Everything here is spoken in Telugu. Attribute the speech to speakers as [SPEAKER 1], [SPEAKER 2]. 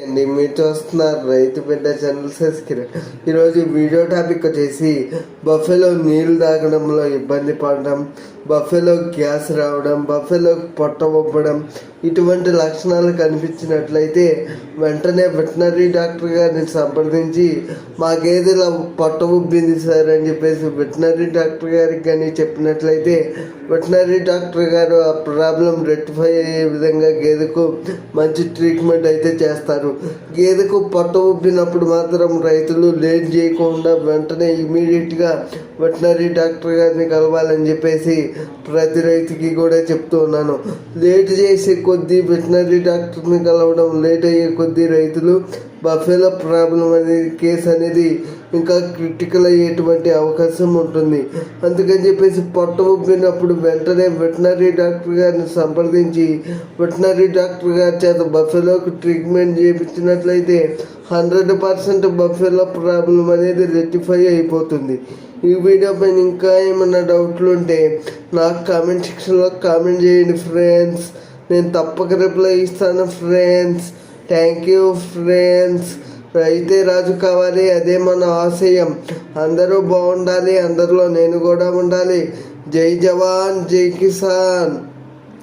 [SPEAKER 1] అండి మీరు చూస్తున్నారు రైతు బిడ్డ ఛానల్ సబ్స్క్రైబ్. ఈరోజు వీడియో టాపిక్ వచ్చేసి బఫెలో నీళ్లు తాగడంలో ఇబ్బంది పడడం, బఫెలో గ్యాస్ రావడం, బఫెలో పొట్ట ఉబ్బడం ఇటువంటి లక్షణాలు కనిపించినట్లయితే వెంటనే వెటనరీ డాక్టర్ గారిని సంప్రదించి మా గేదెల పొట్ట ఉబ్బింది సార్ అని చెప్పేసి వెటనరీ డాక్టర్ గారికి కానీ చెప్పినట్లయితే వెటనరీ డాక్టర్ గారు ఆ ప్రాబ్లం రెక్టిఫై అయ్యే విధంగా గేదెకు మంచి ట్రీట్మెంట్ అయితే చేస్తారు. గేదెకు పొట్ట ఉబ్బినప్పుడు మాత్రం రైతులు లేట్ చేయకుండా వెంటనే ఇమీడియట్గా వెటనరీ డాక్టర్ గారిని కలవాలని చెప్పేసి ప్రతి రైతుకి కూడా చెప్తూ ఉన్నాను. లేట్ చేసే కొద్దీ వెటనరీ డాక్టర్ని కలవడం, లేట్ అయ్యే కొద్దీ రైతులు బఫెలో ప్రాబ్లం అనేది కేసు అనేది ఇంకా క్రిటికల్ అయ్యేటువంటి అవకాశం ఉంటుంది. అందుకని చెప్పేసి పొట్ట ఉబ్బినప్పుడు వెంటనే వెటనరీ డాక్టర్ గారిని సంప్రదించి వెటనరీ డాక్టర్ గారి చేత బఫెలోకి ట్రీట్మెంట్ చేయించినట్లయితే 100% బఫెలో ప్రాబ్లం అనేది రెక్టిఫై అయిపోతుంది. ఈ వీడియో పైన ఇంకా ఏమన్నా డౌట్లు ఉంటే నాకు కామెంట్ సెక్షన్లో కామెంట్ చేయండి ఫ్రెండ్స్. నేను తప్పక రిప్లై ఇస్తాను ఫ్రెండ్స్. Thank you friends. రైతే రాజు కావాలి, అదే మన ఆశయం. అందరూ బాగుండాలి, అందరిలో నేను కూడా ఉండాలి. జై జవాన్ జై కిసాన్.